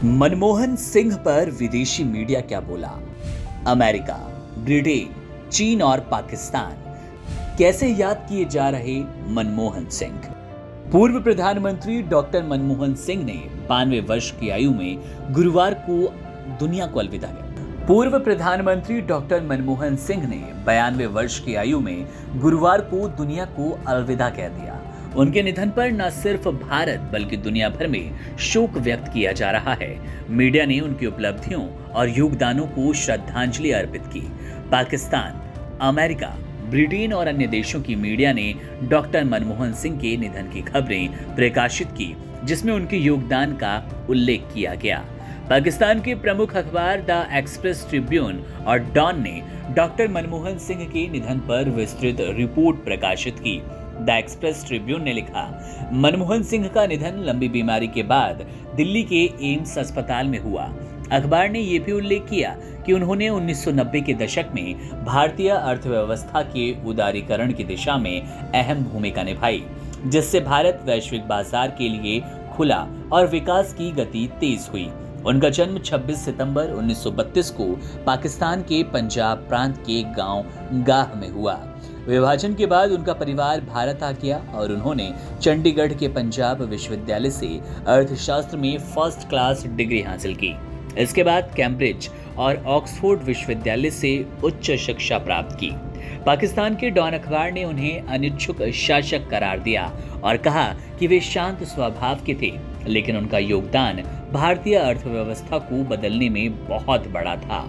मनमोहन सिंह पर विदेशी मीडिया क्या बोला? अमेरिका, ब्रिटेन, चीन और पाकिस्तान कैसे याद किए जा रहे मनमोहन सिंह? पूर्व प्रधानमंत्री डॉक्टर मनमोहन सिंह ने 92 वर्ष की आयु में गुरुवार को दुनिया को अलविदा किया। पूर्व प्रधानमंत्री डॉक्टर मनमोहन सिंह ने 92 वर्ष की आयु में गुरुवार को दुनिया को अलविदा कह दिया। उनके निधन पर न सिर्फ भारत बल्कि दुनिया भर में शोक व्यक्त किया जा रहा है। मीडिया ने उनकी उपलब्धियों और योगदानों को श्रद्धांजलि अर्पित की। पाकिस्तान, अमेरिका, ब्रिटेन और अन्य देशों की मीडिया ने डॉक्टर मनमोहन सिंह के निधन की खबरें प्रकाशित की, जिसमें उनके योगदान का उल्लेख किया गया। पाकिस्तान के प्रमुख अखबार द एक्सप्रेस ट्रिब्यून और डॉन ने डॉक्टर मनमोहन सिंह के निधन पर विस्तृत रिपोर्ट प्रकाशित की। द एक्सप्रेस ट्रिब्यून ने लिखा, मनमोहन सिंह का निधन लंबी बीमारी के बाद दिल्ली के एम्स अस्पताल में हुआ। अखबार ने यह भी उल्लेख किया कि उन्होंने 1990 के दशक में भारतीय अर्थव्यवस्था के उदारीकरण की दिशा में अहम भूमिका निभाई, जिससे भारत वैश्विक बाजार के लिए खुला और विकास की गति तेज हुई। उनका जन्म 26 सितंबर 1932 को पाकिस्तान के पंजाब प्रांत के गांव गाह में हुआ। विभाजन के बाद उनका परिवार भारत आ गया और उन्होंने चंडीगढ़ के पंजाब विश्वविद्यालय से अर्थशास्त्र में फर्स्ट क्लास डिग्री हासिल की। इसके बाद कैम्ब्रिज और ऑक्सफोर्ड विश्वविद्यालय से उच्च शिक्षा प्राप्त की। पाकिस्तान के डॉन अखबार ने उन्हें अनिच्छुक शासक करार दिया और कहा कि वे शांत स्वभाव के थे, लेकिन उनका योगदान भारतीय अर्थव्यवस्था को बदलने में बहुत बड़ा था।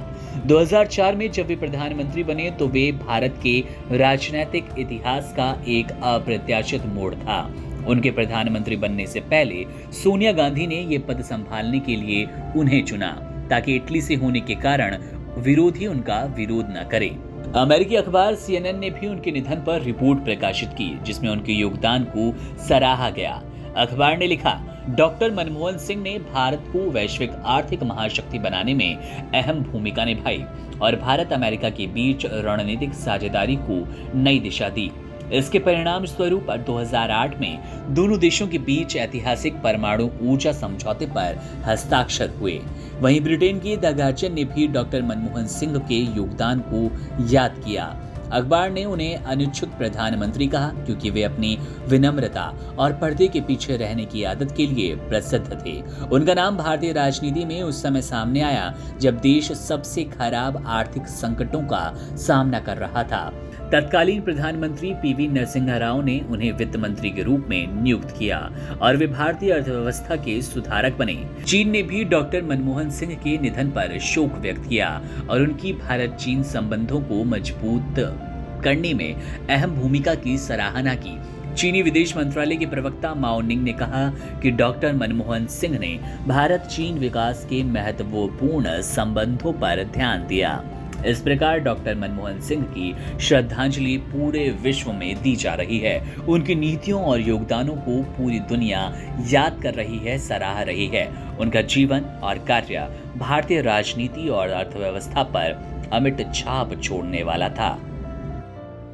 2004 में जब वे प्रधानमंत्री बने तो वे भारत के राजनीतिक इतिहास का एक अप्रत्याशित मोड़ था। उनके प्रधानमंत्री बनने से पहले सोनिया गांधी ने ये पद संभालने के लिए उन्हें चुना, ताकि इटली से होने के कारण विरोधी उनका विरोध न करे। अमेरिकी अखबार CNN ने भी उनके निधन पर रिपोर्ट प्रकाशित की, जिसमें उनके योगदान को सराहा गया। अखबार ने लिखा, डॉक्टर मनमोहन सिंह ने भारत को वैश्विक आर्थिक महाशक्ति बनाने में अहम भूमिका निभाई और भारत अमेरिका के बीच रणनीतिक साझेदारी को नई दिशा दी। इसके परिणाम स्वरूप 2008 में दोनों देशों के बीच ऐतिहासिक परमाणु ऊर्जा समझौते पर हस्ताक्षर हुए। वहीं ब्रिटेन की द गार्जियन ने भी डॉक्टर मनमोहन सिंह के योगदान को याद किया। अखबार ने उन्हें अनिच्छुक प्रधानमंत्री कहा, क्योंकि वे अपनी विनम्रता और पर्दे के पीछे रहने की आदत के लिए प्रसिद्ध थे। उनका नाम भारतीय राजनीति में उस समय सामने आया जब देश सबसे खराब आर्थिक संकटों का सामना कर रहा था। तत्कालीन प्रधानमंत्री PV नरसिम्हा राव ने उन्हें वित्त मंत्री के रूप में नियुक्त किया और वे भारतीय अर्थव्यवस्था के सुधारक बने। चीन ने भी डॉक्टर मनमोहन सिंह के निधन पर शोक व्यक्त किया और उनकी भारत चीन संबंधों को मजबूत करने में अहम भूमिका की सराहना की। चीनी विदेश मंत्रालय के प्रवक्ता माओ निंग ने कहा कि डॉक्टर मनमोहन सिंह ने भारत चीन विकास के महत्वपूर्ण संबंधों पर ध्यान दिया। इस प्रकार डॉक्टर मनमोहन सिंह की श्रद्धांजलि पूरे विश्व में दी जा रही है। उनकी नीतियों और योगदानों को पूरी दुनिया याद कर रही है, सराह रही है। उनका जीवन और कार्य भारतीय राजनीति और अर्थव्यवस्था पर अमिट छाप छोड़ने वाला था।